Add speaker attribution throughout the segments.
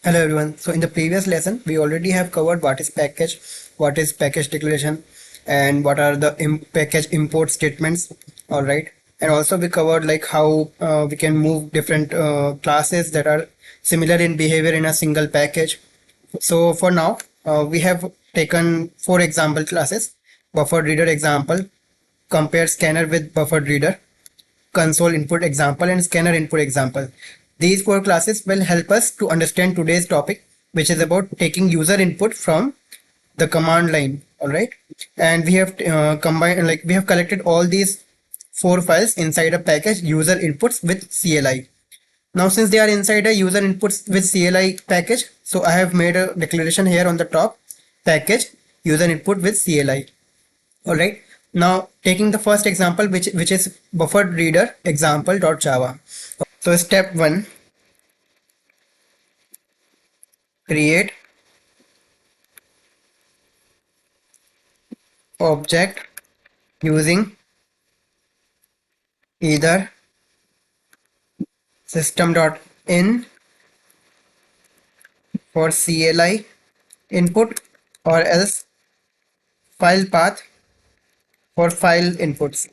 Speaker 1: Hello everyone. So in the previous lesson, we already have covered what is package declaration, and what are the package import statements. All right. And also we covered like how we can move different classes that are similar in behavior in a single package. So for now, we have taken 4 example classes: buffered reader example, compare scanner with buffered reader, console input example, and scanner input example. These 4 classes will help us to understand today's topic, which is about taking user input from the command line. All right. And we have we have collected all these 4 files inside a package user inputs with CLI. Now, since they are inside a user inputs with CLI package, so I have made a declaration here on the top: package user input with CLI. All right. Now, taking the first example, which is buffered reader example.java. So step 1, create object using either system.in for CLI input, or else file path for file inputs.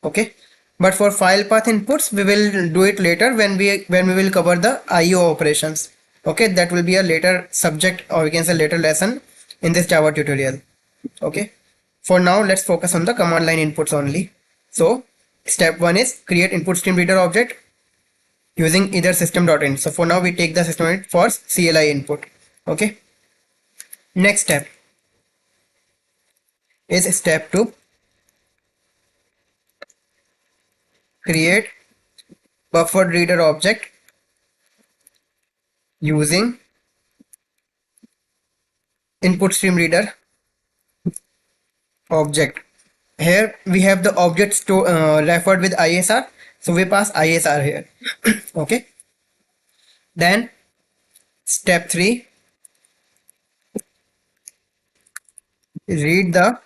Speaker 1: Okay. But for file path inputs, we will do it later when we will cover the IO operations. Okay, that will be a later subject, or we can say later lesson in this Java tutorial. Okay. For now, let's focus on the command line inputs only. So step 1 is create input stream reader object using either system.in. So for now, we take the system for CLI input. Okay. Next step is step 2. Create buffered reader object using input stream reader object. Here we have the object referred with ISR, so we pass ISR here. Okay. Then step 3, read the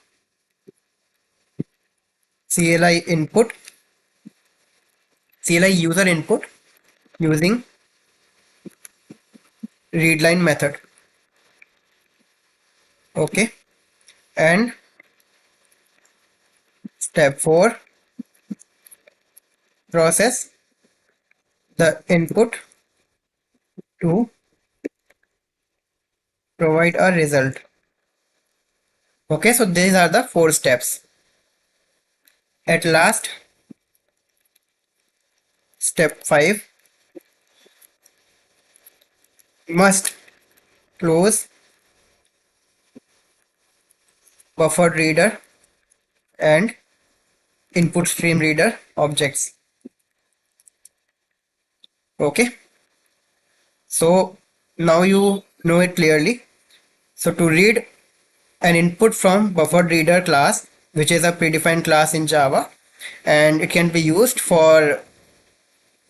Speaker 1: CLI user input using readline method. Okay. And step 4, process the input to provide a result. Okay, so these are the 4 steps. At last, step 5, must close buffered reader and input stream reader objects. Okay. So now you know it clearly. So to read an input from buffered reader class, which is a predefined class in Java, and it can be used for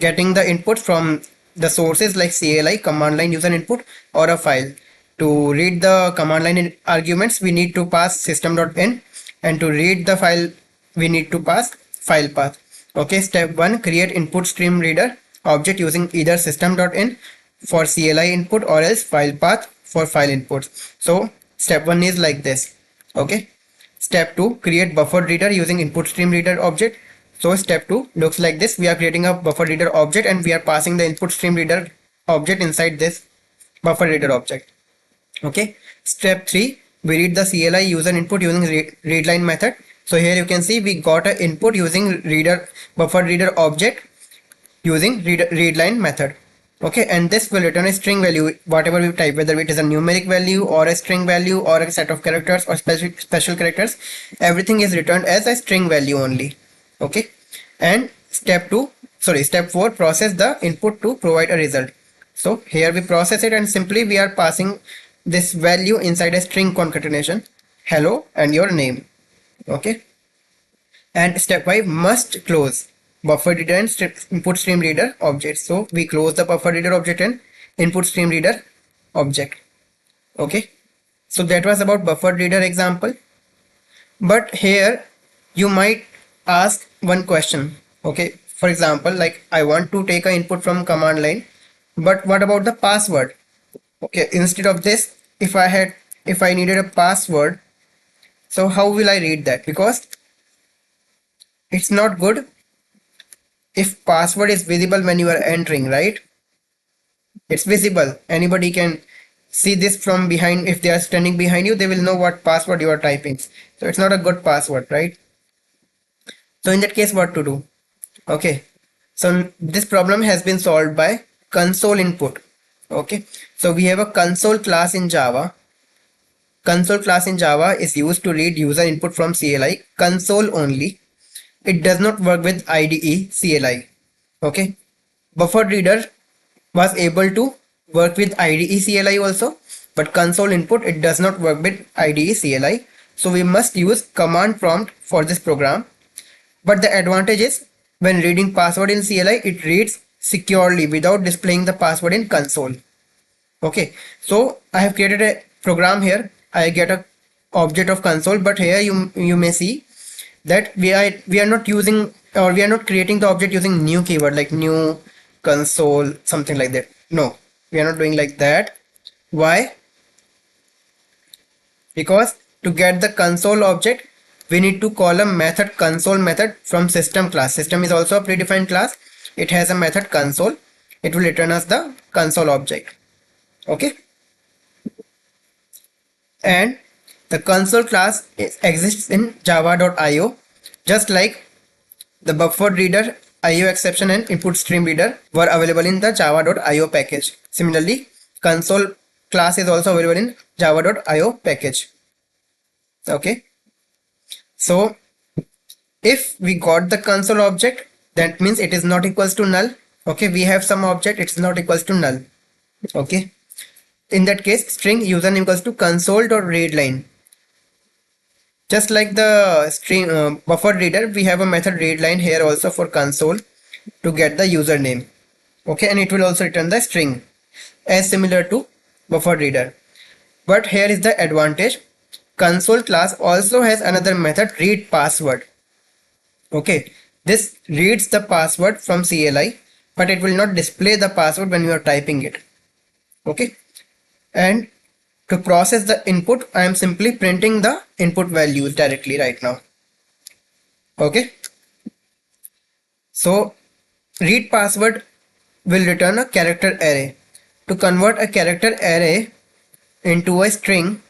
Speaker 1: getting the input from the sources like CLI command line user input or a file. To read the command line arguments, we need to pass system.in, and to read the file, we need to pass file path. Okay. Step 1, create input stream reader object using either system.in for CLI input or else file path for file inputs. So step 1 is like this. Okay. Step 2, create buffered reader using input stream reader object. So step 2 looks like this. We are creating a buffer reader object, and we are passing the input stream reader object inside this buffer reader object. Okay. Step 3, we read the CLI user input using readline method. So here you can see we got an input using buffer reader object using readline method. Okay, and this will return a string value, whatever we type, whether it is a numeric value or a string value or a set of characters or special characters. Everything is returned as a string value only. Okay. And step 4, process the input to provide a result. So here we process it, and simply we are passing this value inside a string concatenation, hello and your name. Okay. And step 5, must close buffer reader and input stream reader object. So we close the buffer reader object and input stream reader object. Okay. So that was about buffer reader example. But here you might ask one question. Okay. For example, like I want to take an input from command line, but what about the password? Okay, instead of this, if I needed a password, so how will I read that? Because it's not good if password is visible when you are entering, right? It's visible. Anybody can see this from behind. If they are standing behind you, they will know what password you are typing. So it's not a good password, right? So in that case, what to do? Okay. So this problem has been solved by console input. Okay. So we have a console class in Java. Console class in Java is used to read user input from CLI console only. It does not work with IDE CLI. Okay. Buffered reader was able to work with IDE CLI also, but console input it does not work with IDE CLI. So we must use command prompt for this program. But the advantage is when reading password in CLI, it reads securely without displaying the password in console. Okay, so I have created a program here. I get a object of console, but here you may see that we are not using, or we are not creating the object using new keyword like new console, something like that. No, we are not doing like that. Why? Because to get the console object, we need to call a method console method from system class. System is also a predefined class. It has a method console. It will return us the console object. Okay, and the console class exists in java.io, just like the buffered reader, IO exception and input stream reader were available in the java.io package. Similarly, console class is also available in java.io package. Okay, so if we got the console object, that means it is not equals to null. Okay, we have some object, it's not equals to null. Okay, in that case, string username equals to console.readline. Just like the string buffered reader, we have a method readline here also for console to get the username. Okay, and it will also return the string as similar to buffered reader. But here is the advantage. Console class also has another method read password. Okay, this reads the password from CLI, but it will not display the password when you are typing it. Okay, and to process the input, I am simply printing the input values directly right now. Okay, so read password will return a character array. To convert a character array into a string,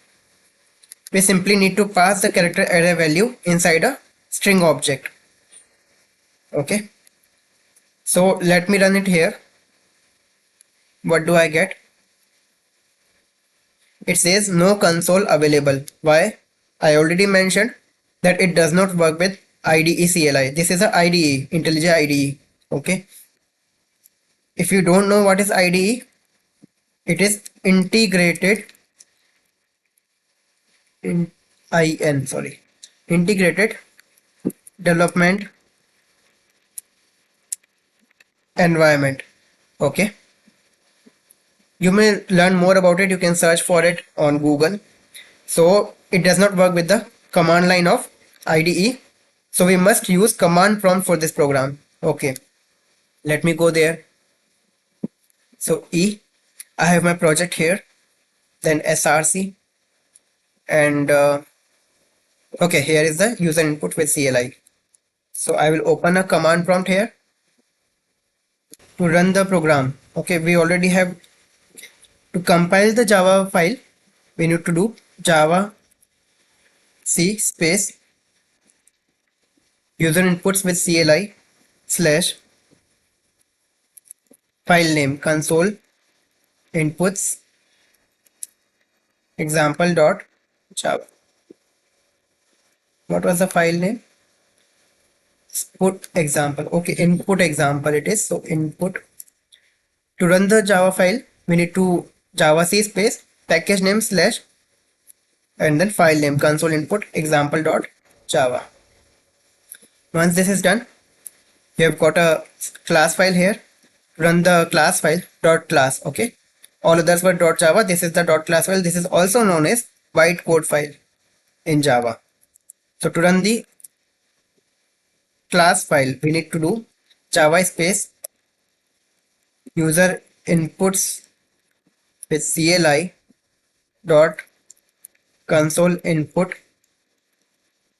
Speaker 1: we simply need to pass the character array value inside a string object. Okay, so let me run it here. What do I get? It says no console available. Why? I already mentioned that it does not work with IDE CLI. This is a IDE, IntelliJ IDE. Okay, if you don't know what is IDE, it is integrated in IN, sorry, integrated development environment. Okay, you may learn more about it. You can search for it on Google. So it does not work with the command line of IDE, so we must use command prompt for this program. Okay, let me go there. So I have my project here, then src, and okay, here is the user input with CLI. So I will open a command prompt here to run the program. Okay, we already have to compile the Java file. We need to do Java C space user inputs with CLI slash file name console inputs example dot java. What was the file name? Put example. Okay, input example it is. So input. To run the Java file, we need to Java C space package name slash and then file name console input example dot java. Once this is done, we have got a class file here. Run the class file dot class. Okay, all others were dot java. This is the dot class file. This is also known as byte code file in Java. So to run the class file, we need to do Java space user inputs with CLI dot console input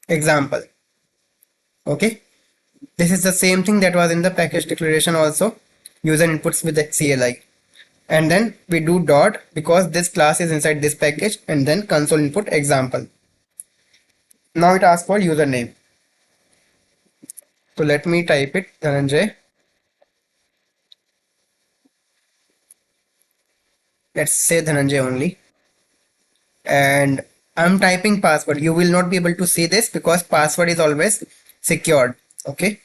Speaker 1: example. Okay, this is the same thing that was in the package declaration also, user inputs with the CLI. And then we do dot because this class is inside this package, and then console input example. Now it asks for username. So let me type it Dhananjay. Let's say Dhananjay only. And I'm typing password. You will not be able to see this because password is always secured. Okay.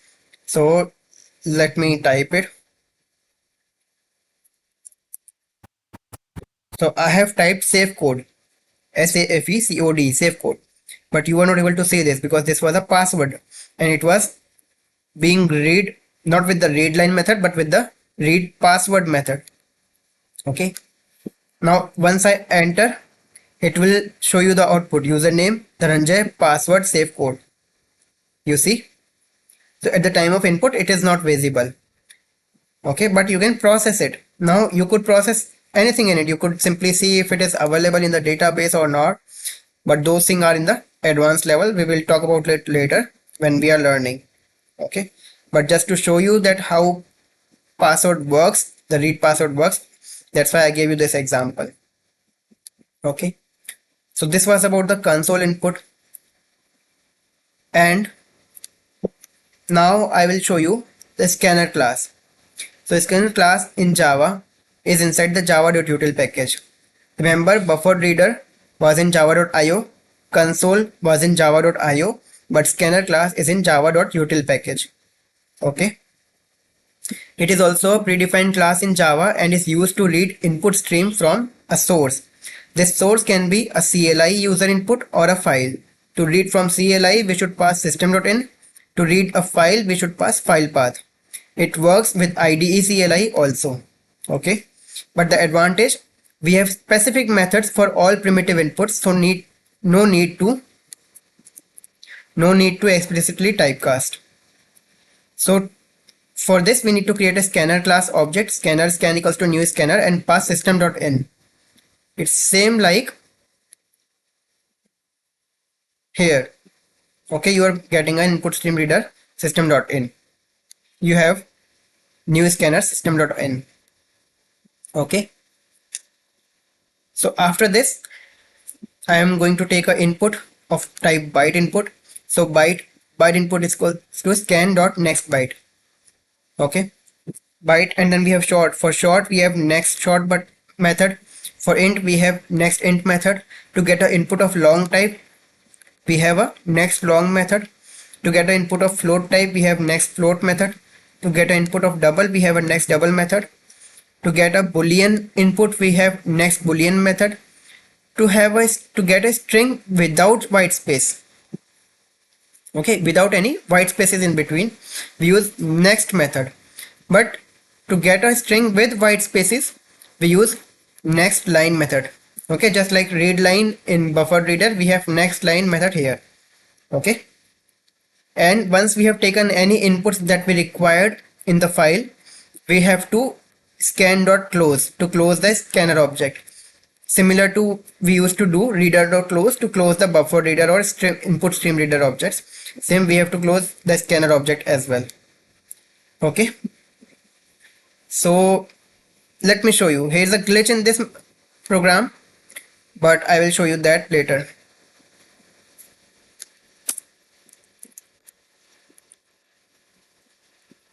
Speaker 1: So let me type it. So I have typed safe code. SAFECOD, safe code. But you are not able to see this because this was a password and it was being read not with the read line method but with the read password method. Okay. Now once I enter, it will show you the output username Dhananjay password safe code. You see. So at the time of input it is not visible. Okay, but you can process it. Now you could process anything in it. You could simply see if it is available in the database or not. But those things are in the advanced level. We will talk about it later when we are learning. Okay, but just to show you that how password works, the read password works, that's why I gave you this example. Okay, so this was about the console input, and now I will show you the scanner class. So scanner class in Java is inside the java.util package. Remember, BufferedReader was in java.io, console was in java.io, but scanner class is in java.util package. Okay. It is also a predefined class in Java and is used to read input stream from a source. This source can be a CLI user input or a file. To read from CLI, we should pass system.in. To read a file, we should pass file path. It works with IDE CLI also. Okay. But the advantage, we have specific methods for all primitive inputs, so no need to explicitly typecast. So for this, we need to create a scanner class object, scanner scan equals to new scanner, and pass system.in. It's same like here. Okay, you are getting an input stream reader system.in. You have new scanner system.in. Okay. So after this, I am going to take an input of type byte input. So byte input is equal to scan.next byte. Okay. Byte, and then we have short. For short, we have next short but method. For int, we have next int method. To get an input of long type, we have a next long method. To get an input of float type, we have next float method. To get an input of double, we have a next double method. To get a boolean input, we have next boolean method. To get a string without white space, okay, without any white spaces in between, we use next method. But to get a string with white spaces, we use next line method. Okay, just like read line in buffered reader, we have next line method here. Okay, and once we have taken any inputs that we required in the file, we have to scan.close to close the scanner object. Similar to we used to do reader.close to close the buffer reader or input stream reader objects. Same, we have to close the scanner object as well. Okay. So let me show you. Here's a glitch in this program, but I will show you that later.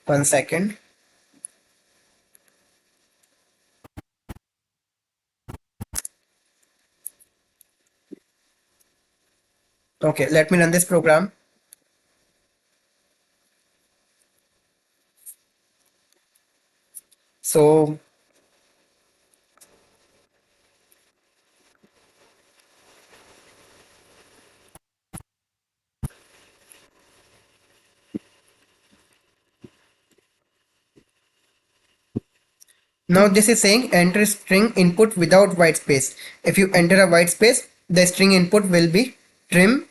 Speaker 1: One second. Okay, let me run this program. So now this is saying enter string input without white space. If you enter a white space, the string input will be trim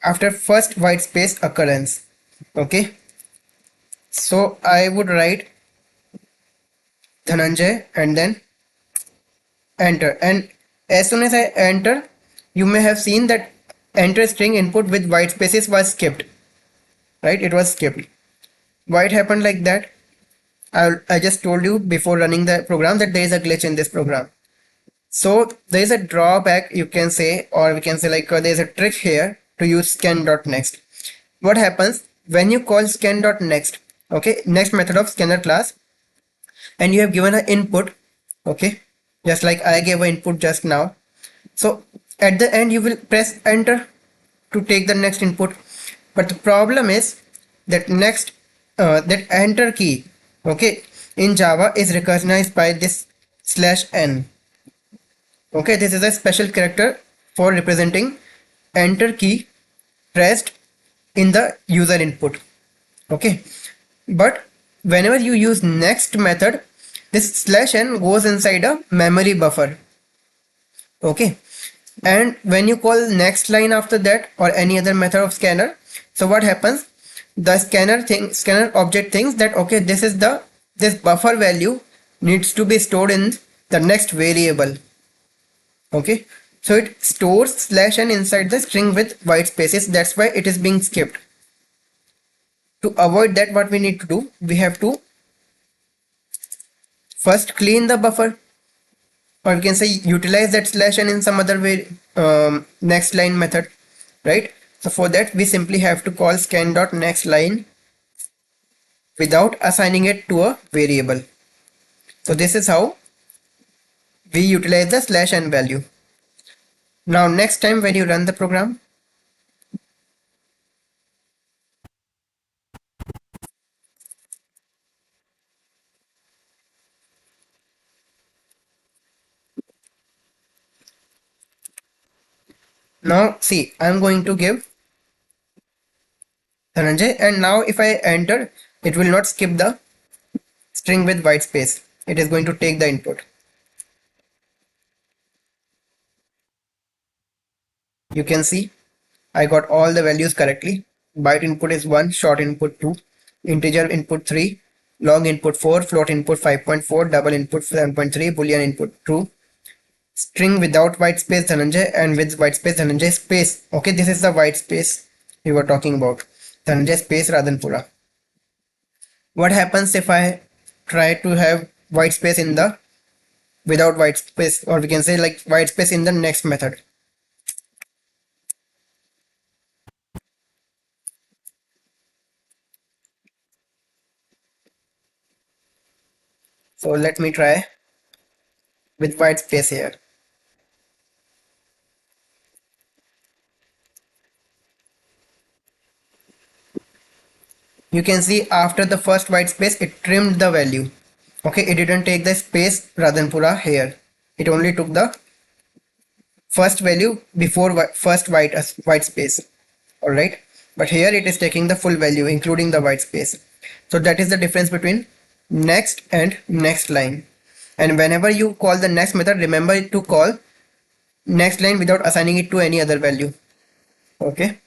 Speaker 1: after first white space occurrence. Okay. So I would write Dhananjay and then enter, and as soon as I enter, you may have seen that enter string input with white spaces was skipped, right? It was skipped. Why it happened like that? I just told you before running the program that there is a glitch in this program. So there is a drawback, you can say, or we can say like there is a trick here to use scan.next. What happens when you call scan.next, okay, next method of scanner class, and you have given an input, okay, just like I gave an input just now. So at the end you will press enter to take the next input, but the problem is that that enter key, okay, in Java is recognized by this /n. Okay, this is a special character for representing enter key pressed in the user input. Okay, but whenever you use next method, this /n goes inside a memory buffer. Okay, and when you call next line after that or any other method of scanner, so what happens? The scanner object thinks that okay, this buffer value needs to be stored in the next variable. Okay, so it stores /n inside the string with white spaces. That's why it is being skipped. To avoid that, what we need to do, we have to first clean the buffer, or we can say utilize that /n in some other way, next line method, right? So for that we simply have to call scan.nextLine without assigning it to a variable. So this is how we utilize the /n value. Now next time when you run the program, now see, I'm going to give Dhananjay, and now if I enter, it will not skip the string with white space. It is going to take the input. You can see I got all the values correctly. Byte input is 1, short input 2, integer input 3, long input 4, float input 5.4, double input 7.3, boolean input true, string without white space Dhananjay, and with white space Dhananjay space. Okay, this is the white space we were talking about. Dhananjay space Radhanpura. What happens if I try to have white space in the without white space, or we can say like white space in the next method? So let me try with white space here. You can see after the first white space it trimmed the value. Okay, it didn't take the space Radhanpura here. It only took the first value before first white space. Alright, but here it is taking the full value including the white space. So that is the difference between next and next line. And whenever you call the next method, remember to call next line without assigning it to any other value. Okay,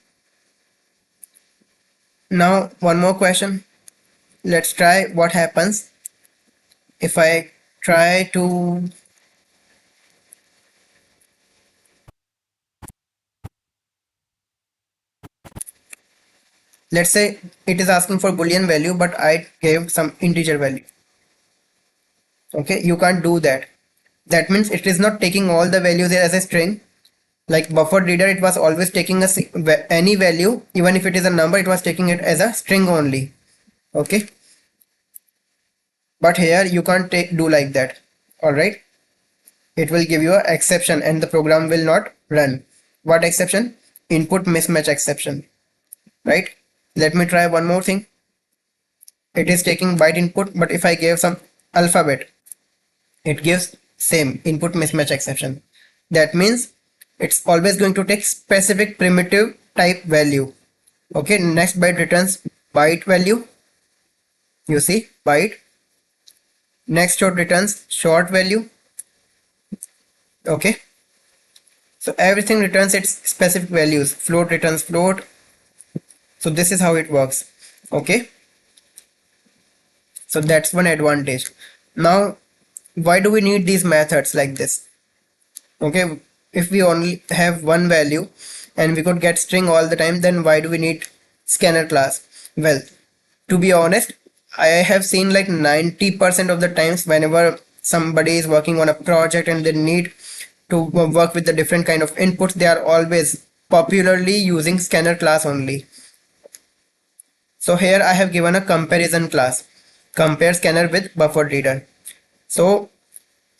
Speaker 1: now one more question. Let's try what happens if I try to let's say it is asking for boolean value, but I gave some integer value. Okay, you can't do that. That means it is not taking all the values here as a string. Like buffered reader, it was always taking any value, even if it is a number, it was taking it as a string only. Okay, but here you can't do like that. All right, it will give you an exception and the program will not run. What exception? Input mismatch exception, right? Let me try one more thing. It is taking byte input, but if I gave some alphabet, it gives same input mismatch exception. That means it's always going to take specific primitive type value. Okay, next byte returns byte value. You see, byte. Next short returns short value. Okay, so everything returns its specific values. Float returns float. So this is how it works. Okay, so that's one advantage. Now why do we need these methods like this? Okay, if we only have one value and we could get string all the time, then why do we need scanner class? Well, to be honest, I have seen like 90% of the times whenever somebody is working on a project and they need to work with the different kind of inputs, they are always popularly using scanner class only. So here I have given a comparison class, compare scanner with buffered reader. So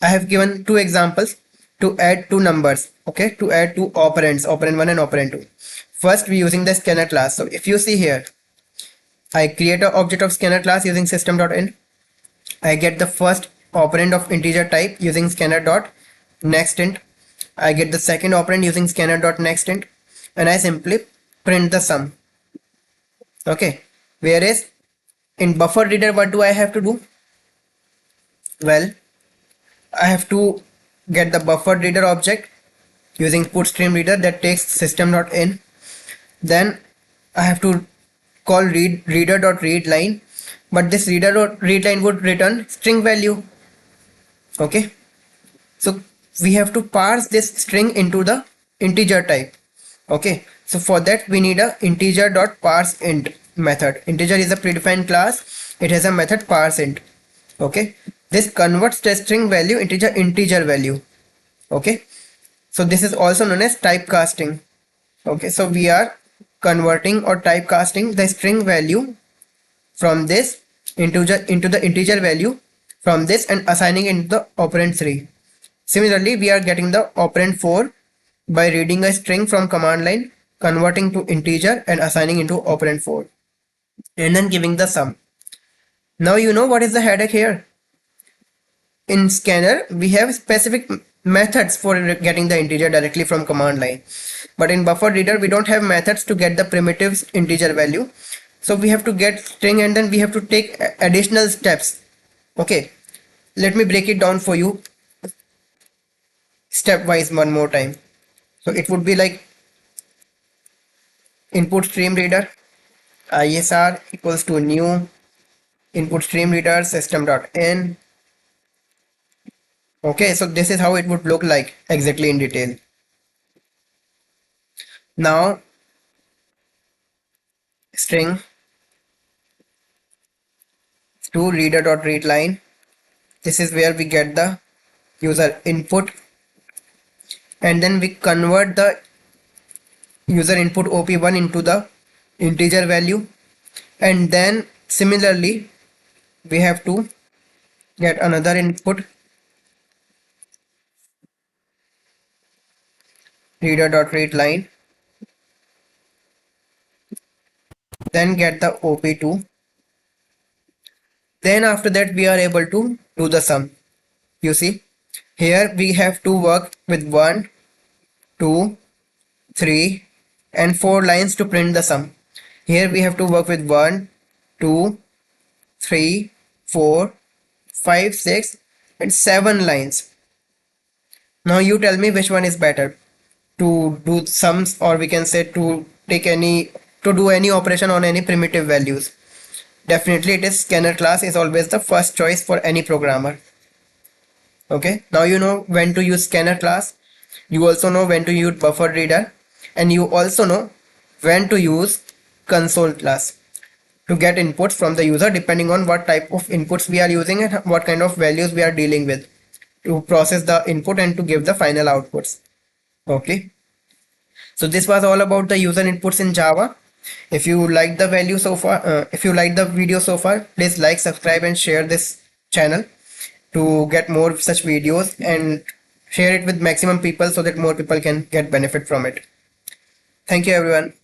Speaker 1: I have given two examples to add two numbers, okay, to add two operands, operand 1 and operand 2. First, we're using the scanner class. So if you see here, I create an object of scanner class using system.in. I get the first operand of integer type using Scanner.nextInt. I get the second operand using Scanner.nextInt, and I simply print the sum. Okay. Whereas in buffer reader, what do I have to do? Well, I have to get the buffer reader object using InputStreamReader that takes system.in. Then I have to call reader.readLine, but this reader.readLine would return string value. Okay, so we have to parse this string into the integer type. Okay, so for that we need a integer.parseInt method. Integer is a predefined class. It has a method parseInt. Okay, this converts the string value into integer value. Okay, so this is also known as typecasting. Okay, so we are converting or typecasting the string value from this into the integer value from this and assigning it into the operand 3. Similarly, we are getting the operand 4 by reading a string from command line, converting to integer and assigning into operand 4, and then giving the sum. Now you know what is the headache here. In Scanner, we have specific methods for getting the integer directly from command line. But in buffer reader, we don't have methods to get the primitive integer value. So we have to get string and then we have to take additional steps. Okay, let me break it down for you stepwise one more time. So it would be like input stream reader ISR equals to new input stream reader system.in. Okay, so this is how it would look like exactly in detail. Now string to reader.readLine. This is where we get the user input and then we convert the user input op1 into the integer value, and then similarly we have to get another input reader.readLine, then get the op2. Then after that we are able to do the sum. You see here we have to work with 1, 2, 3 and 4 lines to print the sum. Here we have to work with 1, 2, 3, 4, 5, 6 and 7 lines. Now you tell me which one is better, to do sums or we can say to do any operation on any primitive values. Definitely it is scanner class is always the first choice for any programmer. Okay, now you know when to use scanner class. You also know when to use buffer reader, and you also know when to use console class to get inputs from the user depending on what type of inputs we are using and what kind of values we are dealing with to process the input and to give the final outputs. Okay, so this was all about the user inputs in Java. If you like the value so far, if you like the video so far, please like, subscribe and share this channel to get more such videos, and share it with maximum people so that more people can get benefit from it. Thank you everyone.